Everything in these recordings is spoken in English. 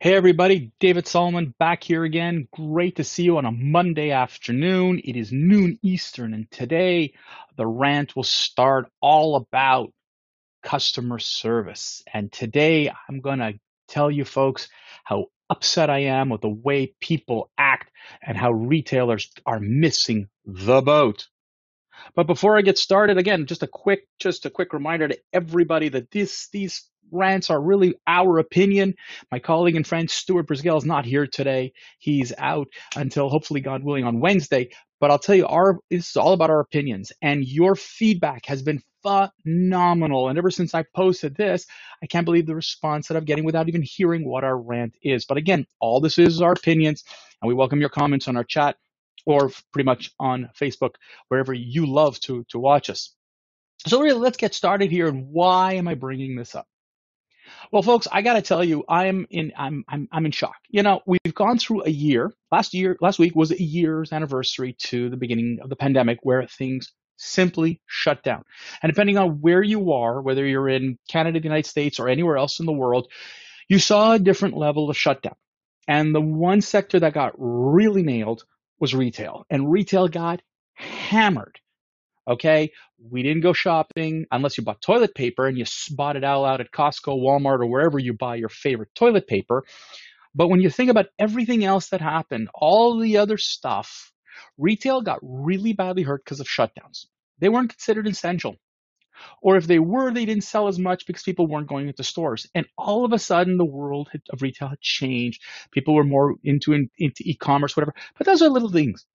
Hey everybody, David Solomon back here again. Great to see you on a Monday afternoon. It is noon Eastern, and today the rant will start all about customer service. And today I'm going to tell you folks how upset I am with the way people act and how retailers are missing the boat. But before I get started, again, just a quick reminder to everybody that these rants are really our opinion. My colleague and friend Stuart Brisgell is not here today. He's out until hopefully God willing on Wednesday. But I'll tell you, this is all about our opinions, and your feedback has been phenomenal. And ever since I posted this, I can't believe the response that I'm getting without even hearing what our rant is. But again, all this is our opinions, and we welcome your comments on our chat or pretty much on Facebook, wherever you love to watch us. So really, let's get started here. And why am I bringing this up? Well, folks, I got to tell you, I'm in shock. You know, we've gone through a year. Last week was a year's anniversary to the beginning of the pandemic, where things simply shut down. And depending on where you are, whether you're in Canada, the United States, or anywhere else in the world, you saw a different level of shutdown. And the one sector that got really nailed was retail, and retail got hammered. Okay, we didn't go shopping unless you bought toilet paper and you bought it out at Costco, Walmart, or wherever you buy your favorite toilet paper. But when you think about everything else that happened, all the other stuff, retail got really badly hurt because of shutdowns. They weren't considered essential. Or if they were, they didn't sell as much because people weren't going into stores. And all of a sudden, the world of retail had changed. People were more into e-commerce, whatever. But those are little things.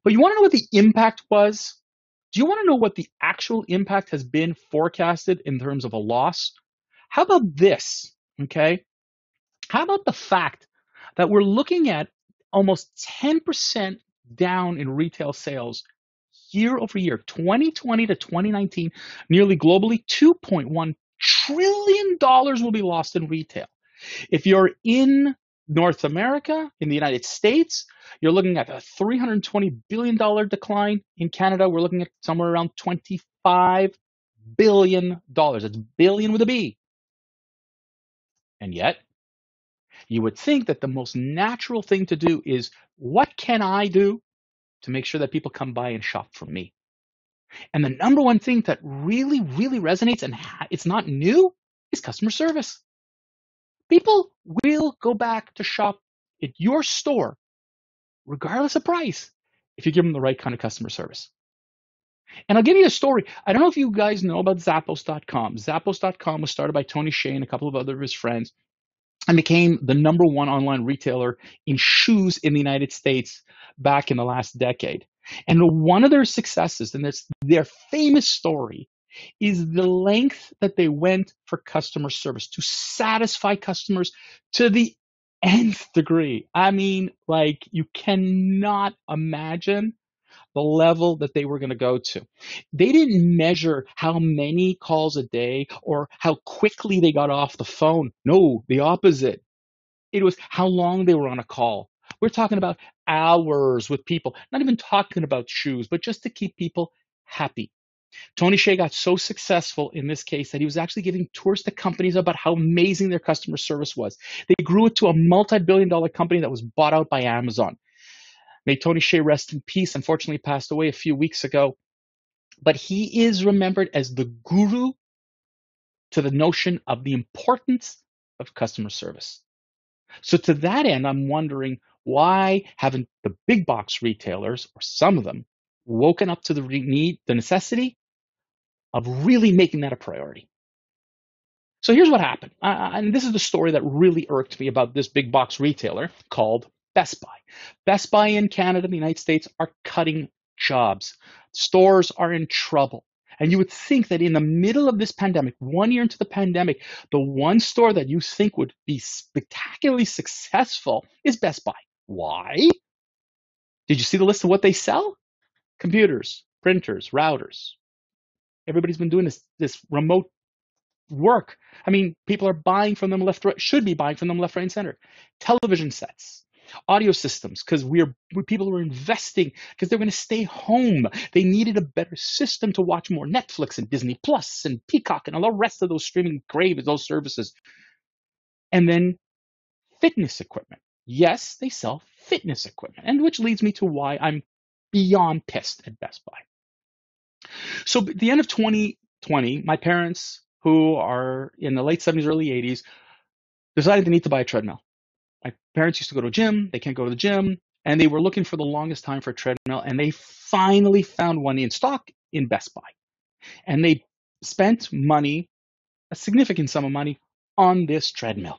But you want to know what the impact was? Do you want to know what the actual impact has been forecasted in terms of a loss? How about this? Okay. How about the fact that we're looking at almost 10% down in retail sales year over year, 2020 to 2019, nearly globally, $2.1 trillion will be lost in retail. If you're in North America, in the United States, you're looking at a $320 billion decline. In Canada, we're looking at somewhere around $25 billion. It's billion with a B. And yet, you would think that the most natural thing to do is, what can I do to make sure that people come by and shop from me? And the number one thing that really, really resonates, and it's not new, is customer service. People will go back to shop at your store, regardless of price, if you give them the right kind of customer service. And I'll give you a story. I don't know if you guys know about Zappos.com. Zappos.com was started by Tony Hsieh and a couple of other of his friends and became the number one online retailer in shoes in the United States back in the last decade. And one of their successes, and their famous story, is the length that they went for customer service to satisfy customers to the nth degree. I mean, like, you cannot imagine the level that they were going to go to. They didn't measure how many calls a day or how quickly they got off the phone. No, the opposite. It was how long they were on a call. We're talking about hours with people, not even talking about shoes, but just to keep people happy. Tony Hsieh got so successful in this case that he was actually giving tours to companies about how amazing their customer service was. They grew it to a multi-billion-dollar company that was bought out by Amazon. May Tony Hsieh rest in peace. Unfortunately, passed away a few weeks ago. But he is remembered as the guru to the notion of the importance of customer service. So to that end, I'm wondering, why haven't the big box retailers, or some of them, woken up to the necessity of really making that a priority? So here's what happened. And this is the story that really irked me about this big box retailer called Best Buy. Best Buy in Canada and the United States are cutting jobs. Stores are in trouble. And you would think that in the middle of this pandemic, 1 year into the pandemic, the one store that you think would be spectacularly successful is Best Buy. Why? Did you see the list of what they sell? Computers, printers, routers. Everybody's been doing this remote work. I mean, people are buying from them left, right, should be buying from them left, right, and center. Television sets, audio systems, because people are investing because they're going to stay home. They needed a better system to watch more Netflix and Disney Plus and Peacock and all the rest of those streaming craves, those services. And then fitness equipment. Yes, they sell fitness equipment, and which leads me to why I'm beyond pissed at Best Buy. So at the end of 2020, my parents, who are in the late 70s, early 80s, decided they need to buy a treadmill. My parents used to go to a gym. They can't go to the gym. And they were looking for the longest time for a treadmill. And they finally found one in stock in Best Buy. And they spent money, a significant sum of money, on this treadmill.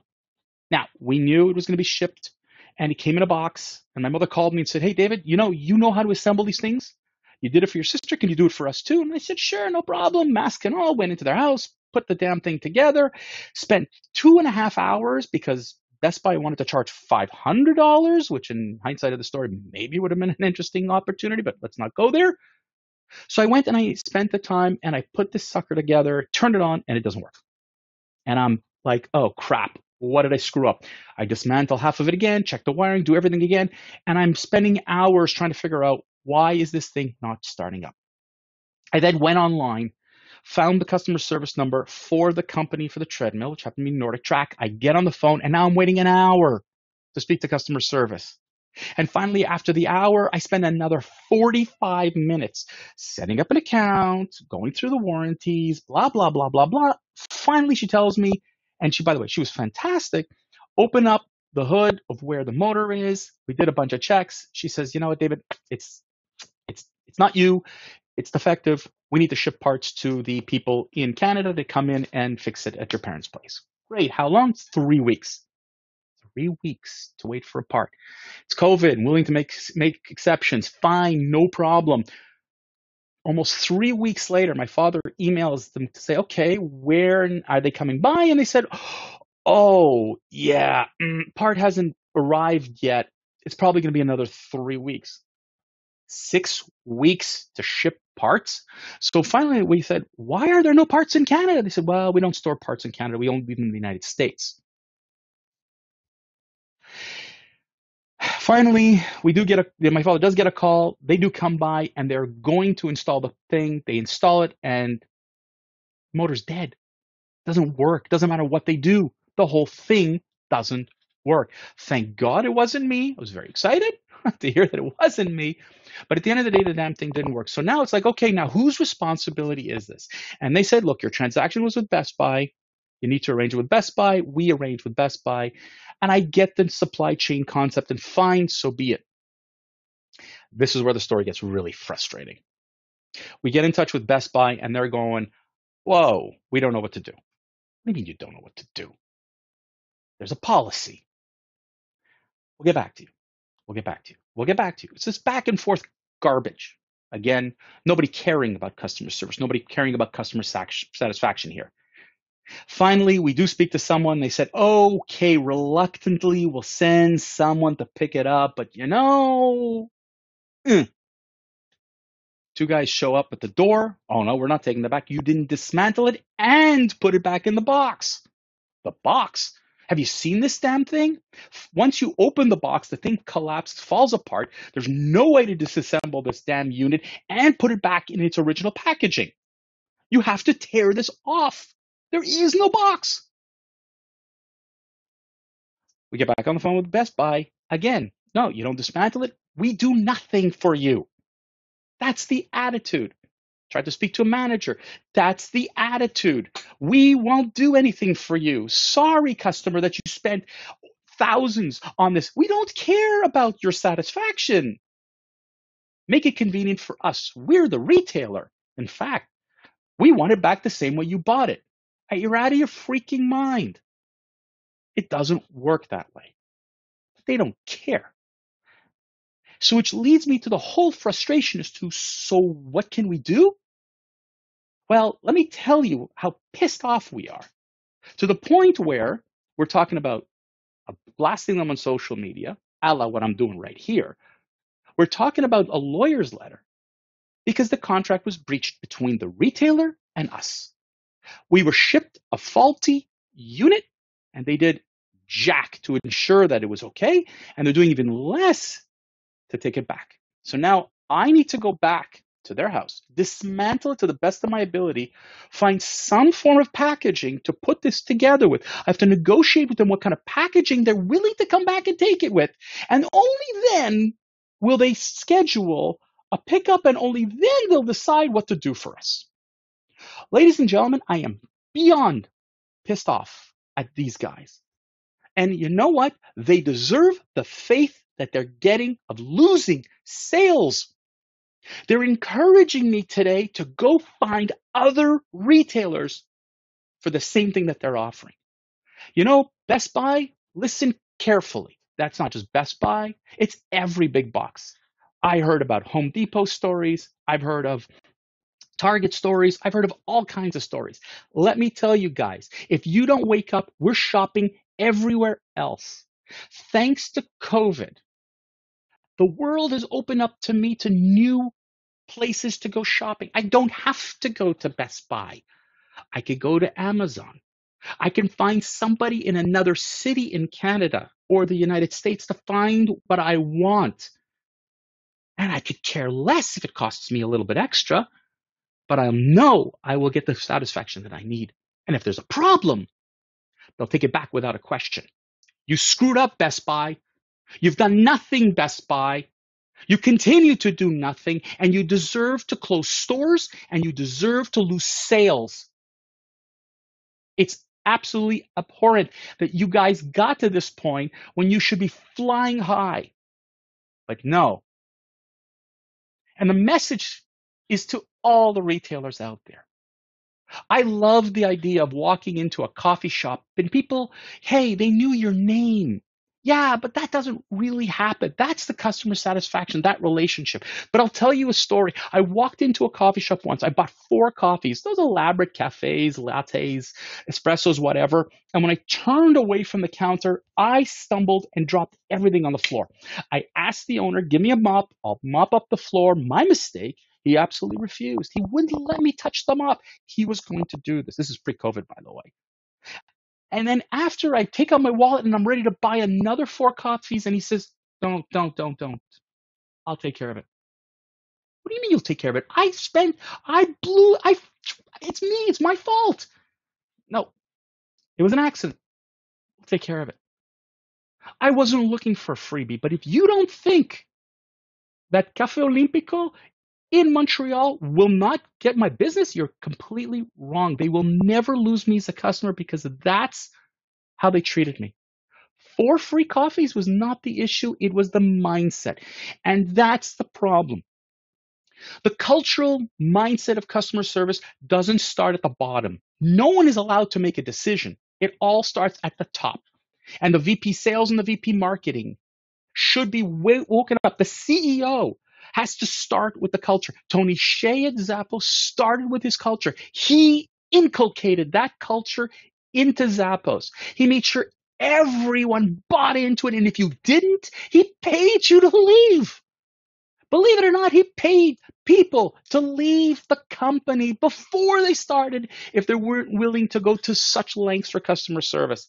Now, we knew it was going to be shipped. And it came in a box. And my mother called me and said, "Hey, David, you know how to assemble these things? You did it for your sister. Can you do it for us too?" And I said, "Sure, no problem." Mask and all, went into their house, put the damn thing together, spent 2.5 hours because Best Buy wanted to charge $500, which in hindsight of the story, maybe would have been an interesting opportunity, but let's not go there. So I went and I spent the time and I put this sucker together, turned it on, and it doesn't work. And I'm like, oh crap, what did I screw up? I dismantle half of it again, check the wiring, do everything again, and I'm spending hours trying to figure out, why is this thing not starting up? I then went online, found the customer service number for the company for the treadmill, which happened to be Nordic Track. I get on the phone, and now I'm waiting an hour to speak to customer service. And finally, after the hour, I spend another 45 minutes setting up an account, going through the warranties, blah, blah, blah, blah, blah. Finally, she tells me, and by the way, she was fantastic, open up the hood of where the motor is. We did a bunch of checks. She says, "You know what, David, it's not you. It's defective. We need to ship parts to the people in Canada to come in and fix it at your parents' place." Great. How long? 3 weeks. 3 weeks to wait for a part. It's COVID. I'm willing to make exceptions. Fine, no problem. Almost 3 weeks later, my father emails them to say, "Okay, where are they coming by?" And they said, "Oh, yeah, part hasn't arrived yet. It's probably going to be another 3 weeks." 6 weeks to ship parts. So finally we said, "Why are there no parts in Canada?" They said, "Well, we don't store parts in Canada. We only leave them in the United States." Finally, my father does get a call. They do come by and they're going to install the thing. They install it and the motor's dead. Doesn't work. Doesn't matter what they do. The whole thing doesn't work. Thank God it wasn't me. I was very excited to hear that it wasn't me. But at the end of the day, the damn thing didn't work. So now it's like, okay, now whose responsibility is this? And they said, "Look, your transaction was with Best Buy. You need to arrange it with Best Buy." We arranged with Best Buy. And I get the supply chain concept, and fine, so be it. This is where the story gets really frustrating. We get in touch with Best Buy, and they're going, "Whoa, we don't know what to do." What do you mean you don't know what to do? There's a policy. We'll get back to you. We'll get back to you. We'll get back to you. It's this back and forth garbage. Again, nobody caring about customer service, nobody caring about customer satisfaction here. Finally, we do speak to someone. They said, "Okay, reluctantly, we'll send someone to pick it up, but Two guys show up at the door. "Oh no, we're not taking it back. You didn't dismantle it and put it back in the box." The box? Have you seen this damn thing? Once you open the box, the thing collapses, falls apart. There's no way to disassemble this damn unit and put it back in its original packaging. You have to tear this off. There is no box. We get back on the phone with Best Buy. Again, no, you don't dismantle it. We do nothing for you. That's the attitude. Tried to speak to a manager. That's the attitude. We won't do anything for you. Sorry, customer, that you spent thousands on this. We don't care about your satisfaction. Make it convenient for us. We're the retailer. In fact, we want it back the same way you bought it. You're out of your freaking mind. It doesn't work that way. They don't care. So which leads me to the whole frustration as to, so what can we do? Well, let me tell you how pissed off we are, to the point where we're talking about blasting them on social media, a la what I'm doing right here. We're talking about a lawyer's letter because the contract was breached between the retailer and us. We were shipped a faulty unit, and they did jack to ensure that it was okay, and they're doing even less to take it back. So now I need to go back to their house, dismantle it to the best of my ability, find some form of packaging to put this together with. I have to negotiate with them what kind of packaging they're willing to come back and take it with. And only then will they schedule a pickup, and only then they'll decide what to do for us. Ladies and gentlemen, I am beyond pissed off at these guys. And you know what? They deserve the faith that they're getting of losing sales. They're encouraging me today to go find other retailers for the same thing that they're offering. You know, Best Buy, listen carefully. That's not just Best Buy, it's every big box. I heard about Home Depot stories. I've heard of Target stories. I've heard of all kinds of stories. Let me tell you guys, if you don't wake up, we're shopping everywhere else. Thanks to COVID, the world has opened up to me to new places to go shopping. I don't have to go to Best Buy. I could go to Amazon. I can find somebody in another city in Canada or the United States to find what I want. And I could care less if it costs me a little bit extra, but I know I will get the satisfaction that I need. And if there's a problem, they'll take it back without a question. You screwed up, Best Buy. You've done nothing, Best Buy. You continue to do nothing, and you deserve to close stores, and you deserve to lose sales. It's absolutely abhorrent that you guys got to this point when you should be flying high. But no. And the message is to all the retailers out there. I love the idea of walking into a coffee shop and people, hey, they knew your name. Yeah, but that doesn't really happen. That's the customer satisfaction, that relationship. But I'll tell you a story. I walked into a coffee shop once. I bought 4 coffees, those elaborate cafes, lattes, espressos, whatever. And when I turned away from the counter, I stumbled and dropped everything on the floor. I asked the owner, give me a mop. I'll mop up the floor. My mistake. He absolutely refused. He wouldn't let me touch the mop. He was going to do this. This is pre-COVID, by the way. And then after I take out my wallet and I'm ready to buy another 4 coffees, and he says, don't. I'll take care of it. What do you mean you'll take care of it? it's me, it's my fault. No, it was an accident. I'll take care of it. I wasn't looking for a freebie, but if you don't think that Café Olympico in Montreal will not get my business, you're completely wrong. They will never lose me as a customer because that's how they treated me. 4 free coffees was not the issue. It was the mindset. And that's the problem. The cultural mindset of customer service doesn't start at the bottom. No one is allowed to make a decision. It all starts at the top. And the VP sales and the VP marketing should be woken up. The CEO has to start with the culture. Tony Hsieh at Zappos started with his culture. He inculcated that culture into Zappos. He made sure everyone bought into it. And if you didn't, he paid you to leave. Believe it or not, he paid people to leave the company before they started if they weren't willing to go to such lengths for customer service.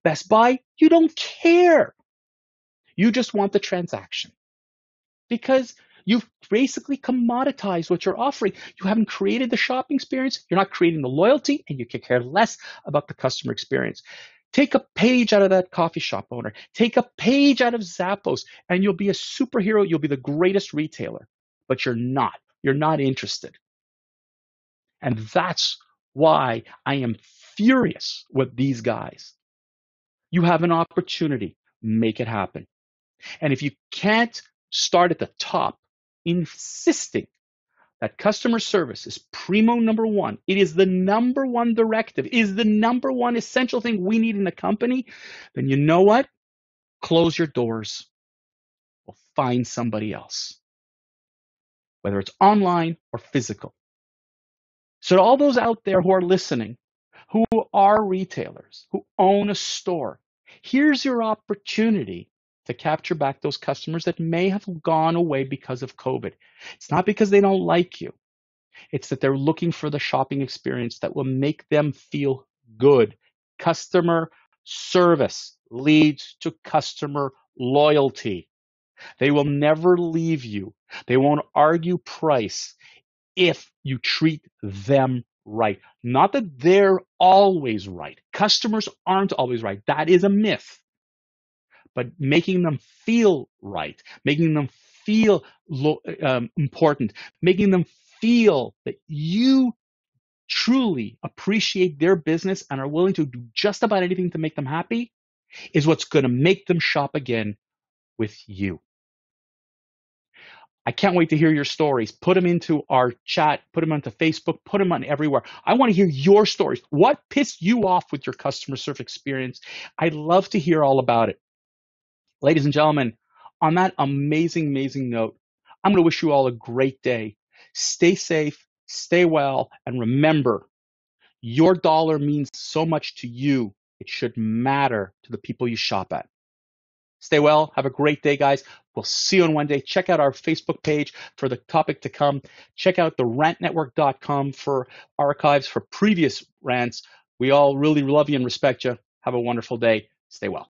Best Buy, you don't care. You just want the transaction because you've basically commoditized what you're offering. You haven't created the shopping experience. You're not creating the loyalty, and you can care less about the customer experience. Take a page out of that coffee shop owner. Take a page out of Zappos, and you'll be a superhero. You'll be the greatest retailer, but you're not. You're not interested. And that's why I am furious with these guys. You have an opportunity. Make it happen. And if you can't start at the top, insisting that customer service is primo number 1, it is the number 1 directive, is the number 1 essential thing we need in a company, then you know what? Close your doors. We'll find somebody else, whether it's online or physical. So to all those out there who are listening, who are retailers, who own a store, here's your opportunity to capture back those customers that may have gone away because of COVID. It's not because they don't like you. It's that they're looking for the shopping experience that will make them feel good. Customer service leads to customer loyalty. They will never leave you. They won't argue price. if you treat them right. Not that they're always right. Customers aren't always right. That is a myth. But making them feel right, making them feel important, making them feel that you truly appreciate their business and are willing to do just about anything to make them happy is what's going to make them shop again with you. I can't wait to hear your stories. Put them into our chat, put them onto Facebook, put them on everywhere. I want to hear your stories. What pissed you off with your customer service experience? I'd love to hear all about it. Ladies and gentlemen, on that amazing, amazing note, I'm going to wish you all a great day. Stay safe, stay well, and remember, your dollar means so much to you. It should matter to the people you shop at. Stay well. Have a great day, guys. We'll see you on one day. Check out our Facebook page for the topic to come. Check out the rantnetwork.com for archives for previous rants. We all really love you and respect you. Have a wonderful day. Stay well.